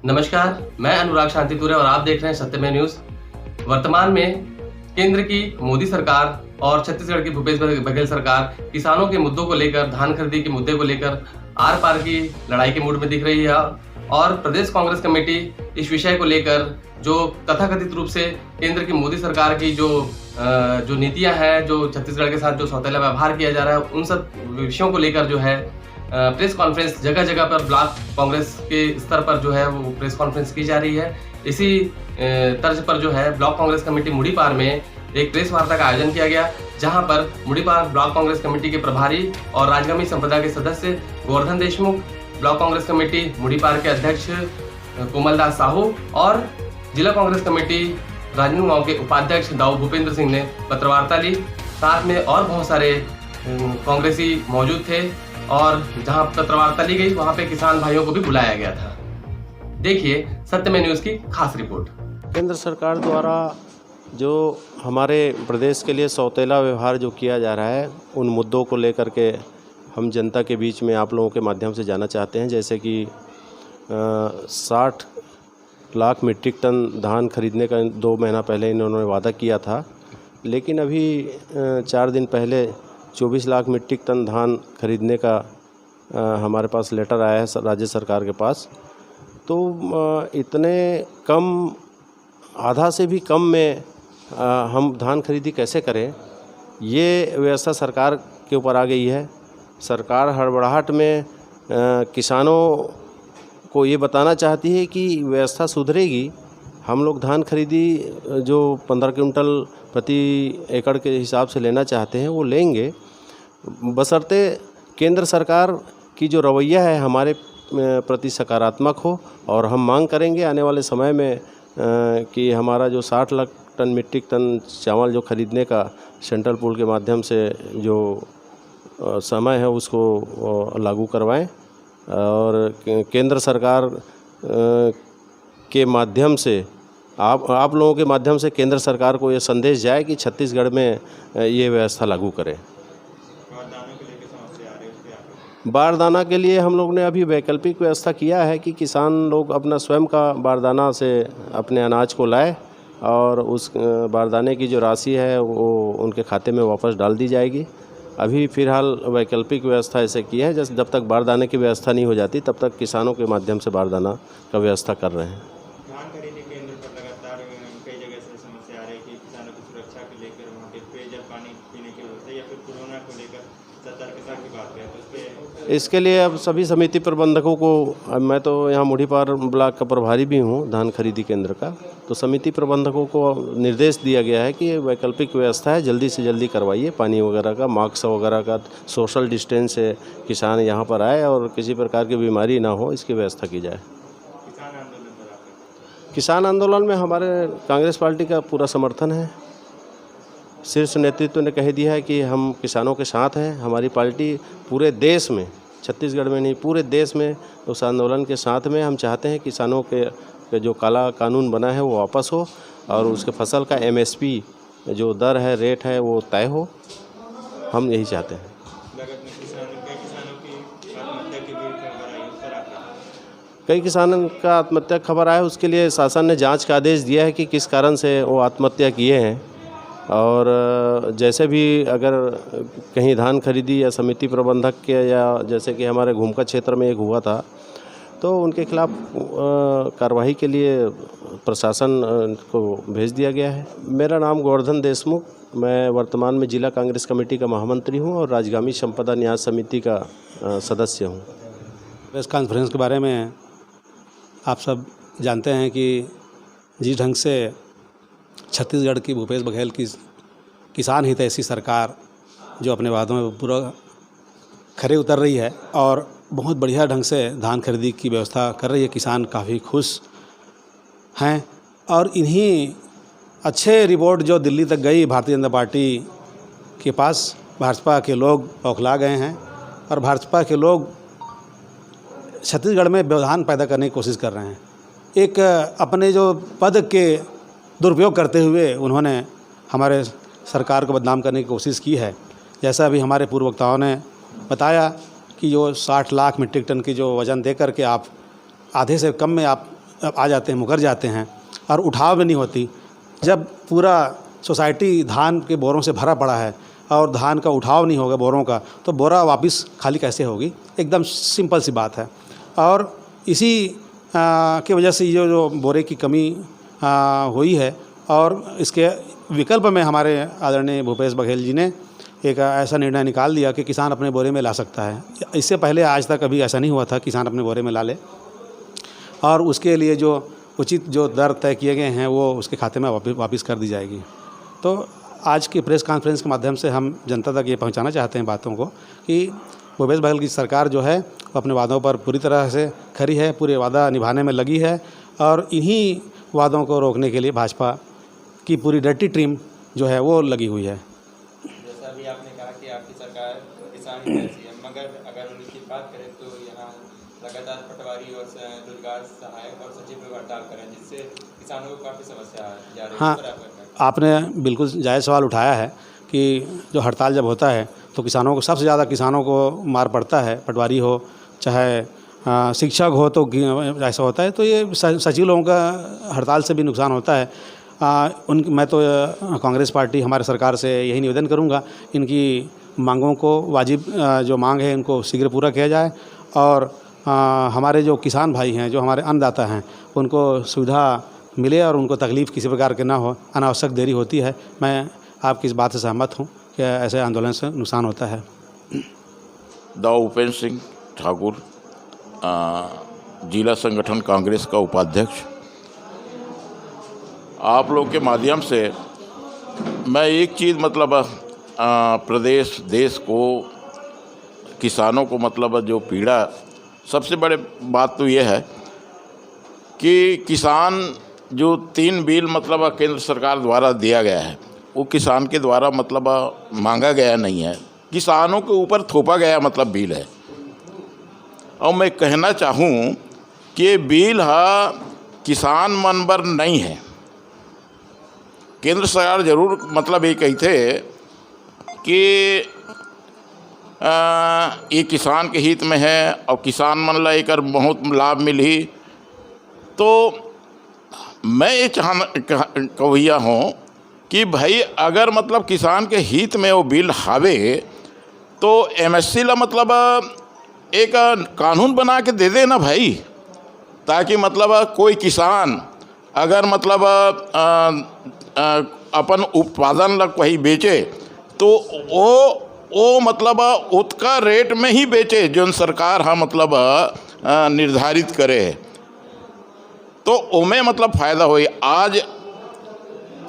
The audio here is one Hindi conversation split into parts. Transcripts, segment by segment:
नमस्कार, मैं अनुराग शांतितुरे और आप देख रहे हैं सत्यमेव न्यूज। वर्तमान में केंद्र की मोदी सरकार और छत्तीसगढ़ की भूपेश बघेल सरकार किसानों के मुद्दों को लेकर, धान खरीदी के मुद्दे को लेकर आर पार की लड़ाई के मूड में दिख रही है और प्रदेश कांग्रेस कमेटी इस विषय को लेकर जो तथाकथित रूप से केंद्र की मोदी सरकार की जो नीतियां हैं, जो छत्तीसगढ़ के साथ जो सौतेला व्यवहार किया जा रहा है, उन सब विषयों को लेकर जो है प्रेस कॉन्फ्रेंस जगह जगह पर ब्लॉक कांग्रेस के स्तर पर जो है वो प्रेस कॉन्फ्रेंस की जा रही है। इसी तर्ज पर जो है ब्लॉक कांग्रेस कमेटी मुड़ीपार में एक प्रेस वार्ता का आयोजन किया गया, जहां पर मुड़ीपार ब्लॉक कांग्रेस कमेटी के प्रभारी और राजगामी संप्रदाय के सदस्य गोवर्धन देशमुख, ब्लॉक कांग्रेस कमेटी मुड़ीपार के अध्यक्ष कोमल दास साहू और जिला कांग्रेस कमेटी राजनांदगांव के उपाध्यक्ष दाऊ भूपेंद्र सिंह ने पत्रवार्ता ली। साथ में और बहुत सारे कांग्रेसी मौजूद थे और जहां पत्रवार्ता ली गई वहां पे किसान भाइयों को भी बुलाया गया था। देखिए सत्यमेव न्यूज की खास रिपोर्ट। केंद्र सरकार द्वारा जो हमारे प्रदेश के लिए सौतेला व्यवहार जो किया जा रहा है, उन मुद्दों को लेकर के हम जनता के बीच में आप लोगों के माध्यम से जानना चाहते हैं। जैसे कि 60 लाख मीट्रिक टन धान खरीदने का 2 महीना पहले इन्होंने वादा किया था, लेकिन अभी 4 दिन पहले 24 लाख मीट्रिक टन धान खरीदने का हमारे पास लेटर आया है राज्य सरकार के पास। तो इतने कम, आधा से भी कम में हम धान खरीदी कैसे करें, ये व्यवस्था सरकार के ऊपर आ गई है। सरकार हड़बड़ाहट में किसानों को ये बताना चाहती है कि व्यवस्था सुधरेगी, हम लोग धान खरीदी जो 15 क्विंटल प्रति एकड़ के हिसाब से लेना चाहते हैं वो लेंगे, बशर्ते केंद्र सरकार की जो रवैया है हमारे प्रति सकारात्मक हो। और हम मांग करेंगे आने वाले समय में कि हमारा जो 60 लाख टन मीट्रिक टन चावल जो खरीदने का सेंट्रल पूल के माध्यम से जो समय है उसको लागू करवाएं और केंद्र सरकार के माध्यम से आप लोगों के माध्यम से केंद्र सरकार को ये संदेश जाए कि छत्तीसगढ़ में ये व्यवस्था लागू करें। बारदाना के लिए हम लोग ने अभी वैकल्पिक व्यवस्था किया है कि किसान लोग अपना स्वयं का बारदाना से अपने अनाज को लाए और उस बारदाने की जो राशि है वो उनके खाते में वापस डाल दी जाएगी। अभी फ़िलहाल वैकल्पिक व्यवस्था ऐसे की है, जैसे जब तक बारदाने की व्यवस्था नहीं हो जाती तब तक किसानों के माध्यम से बारदाना का व्यवस्था कर रहे हैं। धान खरीदी केंद्र पर लगातार कई जगह से समस्या आ रही है कि किसानों की सुरक्षा को लेकर वहाँ पे पेयजल पानी पीने की व्यवस्था या फिर कोरोना को लेकर सतर्कता की बात करें तो इसके लिए अब सभी समिति प्रबंधकों को, मैं तो यहाँ मुड़ीपार ब्लॉक का प्रभारी भी हूँ धान खरीदी केंद्र का, तो समिति प्रबंधकों को निर्देश दिया गया है कि वैकल्पिक व्यवस्था है, जल्दी से जल्दी करवाइए, पानी वगैरह का, मास्क वगैरह का, सोशल डिस्टेंस से किसान यहाँ पर आए और किसी प्रकार की बीमारी ना हो, इसकी व्यवस्था की जाए। किसान आंदोलन में हमारे कांग्रेस पार्टी का पूरा समर्थन है। शीर्ष नेतृत्व ने कह दिया है कि हम किसानों के साथ हैं। हमारी पार्टी पूरे देश में, छत्तीसगढ़ में नहीं पूरे देश में उस आंदोलन के साथ में। हम चाहते हैं किसानों के जो काला कानून बना है वो वापस हो और उसके फसल का MSP जो दर है, रेट है, वो तय हो। हम यही चाहते हैं। कई किसानों का आत्महत्या खबर आया, उसके लिए शासन ने जांच का आदेश दिया है कि किस कारण से वो आत्महत्या किए हैं। और जैसे भी अगर कहीं धान खरीदी या समिति प्रबंधक के, या जैसे कि हमारे घूमका क्षेत्र में एक हुआ था, तो उनके खिलाफ कार्रवाई के लिए प्रशासन को भेज दिया गया है। मेरा नाम गोवर्धन देशमुख, मैं वर्तमान में जिला कांग्रेस कमेटी का महामंत्री हूं और राजगामी संपदा न्यास समिति का सदस्य हूं। प्रेस कॉन्फ्रेंस के बारे में आप सब जानते हैं कि जिस ढंग से छत्तीसगढ़ की भूपेश बघेल की किसान हितैषी सरकार जो अपने वादों में पूरा खरे उतर रही है और बहुत बढ़िया ढंग से धान खरीदी की व्यवस्था कर रही है, किसान काफ़ी खुश हैं। और इन्हीं अच्छे रिपोर्ट जो दिल्ली तक गई भारतीय जनता पार्टी के पास, भाजपा के लोग बौखला गए हैं और भाजपा के लोग छत्तीसगढ़ में व्यवधान पैदा करने की कोशिश कर रहे हैं। एक अपने जो पद के दुरुपयोग करते हुए उन्होंने हमारे सरकार को बदनाम करने की कोशिश की है। जैसा अभी हमारे पूर्व वक्ताओं ने बताया कि जो 60 लाख मीट्रिक टन की जो वज़न दे करके आप आधे से कम में आप आ जाते हैं, मुकर जाते हैं और उठाव भी नहीं होती। जब पूरा सोसाइटी धान के बोरों से भरा पड़ा है और धान का उठाव नहीं होगा बोरों का, तो बोरा वापस खाली कैसे होगी? एकदम सिंपल सी बात है। और इसी की वजह से ये जो बोरे की कमी हुई है, और इसके विकल्प में हमारे आदरणीय भूपेश बघेल जी ने एक ऐसा निर्णय निकाल दिया कि किसान अपने बोरे में ला सकता है। इससे पहले आज तक कभी ऐसा नहीं हुआ था किसान अपने बोरे में ला ले, और उसके लिए जो उचित जो दर तय किए गए हैं वो उसके खाते में वापस कर दी जाएगी। तो आज की प्रेस कॉन्फ्रेंस के माध्यम से हम जनता तक ये पहुंचाना चाहते हैं बातों को कि भूपेश बघेल की सरकार जो है वो अपने वादों पर पूरी तरह से खरी है, पूरे वादा निभाने में लगी है, और इन्हीं वादों को रोकने के लिए भाजपा की पूरी डर्टी टीम जो है वो लगी हुई है। जैसा अभी आपने कहा कि आपकी सरकार किसान ही जैसी है, मगर अगर उनकी बात करें तो यहाँ लगातार पटवारी और रोजगार सहायक और सचिव लोग हड़ताल करें, जिससे किसानों को काफ़ी समस्या जा रही है। हाँ, आपने बिल्कुल जायज़ सवाल उठाया है कि जो हड़ताल जब होता है तो किसानों को, सबसे ज़्यादा किसानों को मार पड़ता है। पटवारी हो चाहे शिक्षक हो, तो ऐसा होता है। तो ये सचिव लोगों का हड़ताल से भी नुकसान होता है। मैं तो कांग्रेस पार्टी हमारे सरकार से यही निवेदन करूंगा, इनकी मांगों को, वाजिब जो मांग है इनको शीघ्र पूरा किया जाए, और हमारे जो किसान भाई हैं, जो हमारे अन्नदाता हैं, उनको सुविधा मिले और उनको तकलीफ़ किसी प्रकार के ना हो। अनावश्यक देरी होती है। मैं आपकी इस बात से सहमत हूँ कि ऐसे आंदोलन से नुकसान होता है। दाऊ उपेंद्र सिंह ठाकुर, जिला संगठन कांग्रेस का उपाध्यक्ष। आप लोग के माध्यम से मैं एक चीज़ मतलब प्रदेश देश को, किसानों को मतलब जो पीड़ा, सबसे बड़े बात तो ये है कि किसान जो 3 बिल मतलब केंद्र सरकार द्वारा दिया गया है, वो किसान के द्वारा मतलब मांगा गया नहीं है, किसानों के ऊपर थोपा गया मतलब बिल है। और मैं कहना चाहूँ कि बिल किसान मनबर नहीं है। केंद्र सरकार जरूर मतलब ये कही थे कि ये किसान के हित में है और किसान मन ला एक बहुत लाभ मिली। तो मैं ये कहिया हूँ कि भाई अगर मतलब किसान के हित में वो बिल हावे तो एमएससी ला मतलब एक कानून बना के दे देना भाई, ताकि मतलब कोई किसान अगर मतलब अपन उत्पादन ला कहीं बेचे तो वो मतलब उसका रेट में ही बेचे जो सरकार मतलब निर्धारित करे, तो उमें मतलब फ़ायदा होई। आज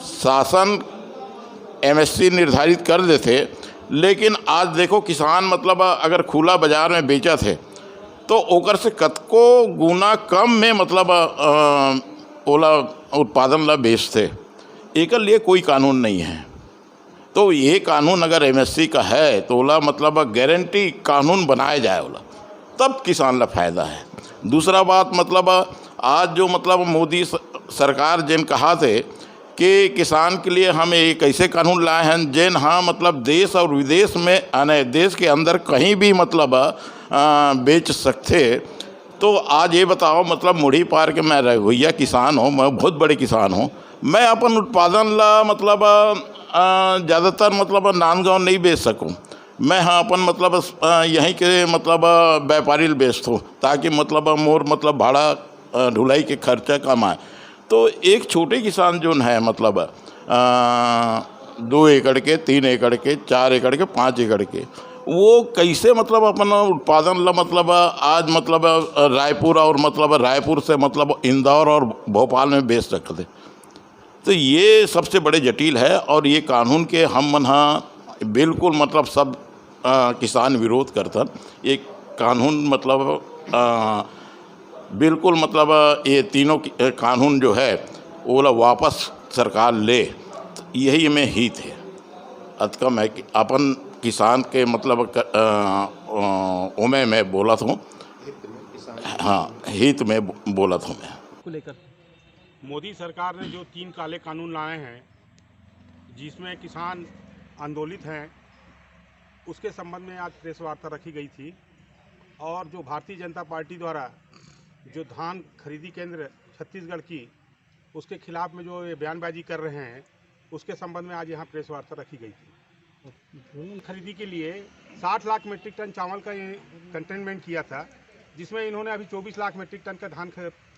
शासन एमएसपी निर्धारित कर देते, लेकिन आज देखो किसान मतलब अगर खुला बाजार में बेचा थे तो ओकर से कतको गुना कम में मतलब ओला उत्पादन ला बेचते। एक लिए कोई कानून नहीं है। तो ये कानून अगर एमएससी का है तो ओला मतलब गारंटी कानून बनाया जाए ओला, तब किसान ला फायदा है। दूसरा बात मतलब आज जो मतलब मोदी सरकार जिन कहा थे कि किसान के लिए हम एक ऐसे कानून लाए हैं जिन हाँ मतलब देश और विदेश में यानी देश के अंदर कहीं भी मतलब बेच सकते। तो आज ये बताओ मतलब मुड़ी पार के मैं भैया किसान हूँ, मैं बहुत बड़े किसान हूँ, मैं अपन उत्पादन ला मतलब ज़्यादातर मतलब नांदगांव नहीं बेच सकूँ। मैं हाँ अपन मतलब यहीं के मतलब व्यापारी बेचता हूँ, ताकि मतलब मोर मतलब भाड़ा ढुलाई के खर्चा कम आए। तो एक छोटे किसान जो है मतलब 2 एकड़ के, 3 एकड़ के, 4 एकड़ के, 5 एकड़ के, वो कैसे मतलब अपना उत्पादन ला मतलब आज मतलब रायपुर और मतलब रायपुर से मतलब इंदौर और भोपाल में बेच सकते। तो ये सबसे बड़े जटिल है और ये कानून के हम मन बिल्कुल मतलब सब किसान विरोध करता। ये कानून मतलब बिल्कुल मतलब ये तीनों कानून जो है वो वापस सरकार ले, तो यही में हित है। अतका मैं अपन किसान के मतलब उमें मैं बोला था, हाँ हित में बोला था मैं को लेकर। मोदी सरकार ने जो 3 काले कानून लाए हैं जिसमें किसान आंदोलित हैं, उसके संबंध में आज प्रेस वार्ता रखी गई थी। और जो भारतीय जनता पार्टी द्वारा जो धान खरीदी केंद्र छत्तीसगढ़ की उसके खिलाफ में जो ये बयानबाजी कर रहे हैं, उसके संबंध में आज यहाँ प्रेस वार्ता रखी गई थी। खरीदी के लिए 60 लाख मीट्रिक टन चावल का ये कंटेनमेंट किया था, जिसमें इन्होंने अभी 24 लाख मीट्रिक टन का धान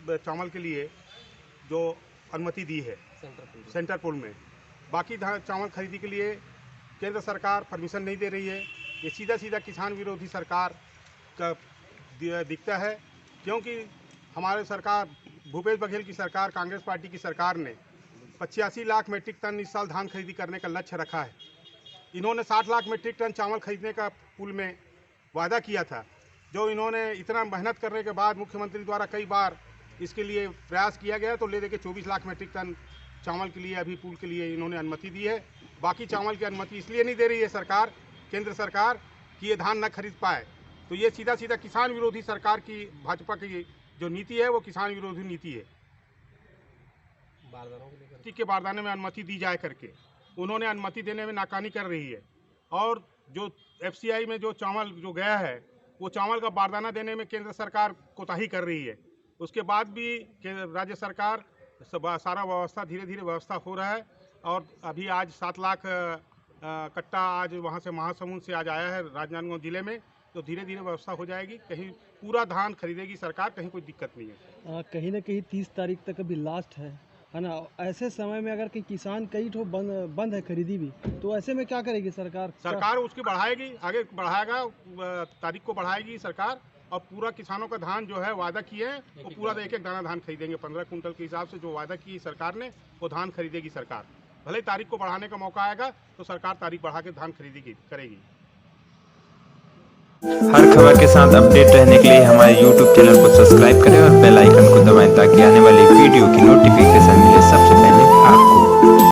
चावल के लिए जो अनुमति दी है सेंटर पूल में। बाकी चावल खरीदी के लिए केंद्र सरकार परमिशन नहीं दे रही है। ये सीधा सीधा किसान विरोधी सरकार का दिखता है, क्योंकि हमारे सरकार भूपेश बघेल की सरकार, कांग्रेस पार्टी की सरकार ने 85 लाख मीट्रिक टन इस साल धान खरीदी करने का लक्ष्य रखा है। इन्होंने 60 लाख मीट्रिक टन चावल खरीदने का पूल में वादा किया था, जो इन्होंने इतना मेहनत करने के बाद मुख्यमंत्री द्वारा कई बार इसके लिए प्रयास किया गया, तो ले दे के 24 लाख मीट्रिक टन चावल के लिए अभी पूल के लिए इन्होंने अनुमति दी है। बाकी चावल की अनुमति इसलिए नहीं दे रही है सरकार, केंद्र सरकार, कि ये धान न खरीद पाए। तो ये सीधा सीधा किसान विरोधी सरकार की, भाजपा की जो नीति है वो किसान विरोधी नीति है। के बारदाने में अनुमति दी जाए करके उन्होंने अनुमति देने में नाकानी कर रही है, और जो FCI में जो चावल जो गया है वो चावल का बारदाना देने में केंद्र सरकार कोताही कर रही है। उसके बाद भी राज्य सरकार सारा व्यवस्था, धीरे धीरे व्यवस्था हो रहा है। और अभी आज 7 लाख कट्टा आज वहाँ से महासमुंद से आज आया है राजनांदगांव जिले में, तो धीरे धीरे व्यवस्था हो जाएगी। कहीं पूरा धान खरीदेगी सरकार, कहीं कोई दिक्कत नहीं है। कहीं ना कहीं 30 तारीख तक अभी लास्ट है ना। ऐसे समय में अगर कि किसान कई ठो बंद है खरीदी भी, तो ऐसे में क्या करेगी सरकार? सरकार उसकी बढ़ाएगी, आगे बढ़ाएगा, तारीख को बढ़ाएगी सरकार, और पूरा किसानों का धान जो है वादा किए हैं वो पूरा एक एक दाना धान खरीदेंगे। 15 कुंटल के हिसाब से जो वादा की सरकार ने वो धान खरीदेगी सरकार। भले तारीख को बढ़ाने का मौका आएगा तो सरकार तारीख बढ़ा के धान खरीदेगी करेगी। हर खबर के साथ अपडेट रहने के लिए हमारे YouTube चैनल को सब्सक्राइब करें और बेल आइकन को दबाएं, ताकि आने वाली वीडियो की नोटिफिकेशन मिले सबसे पहले।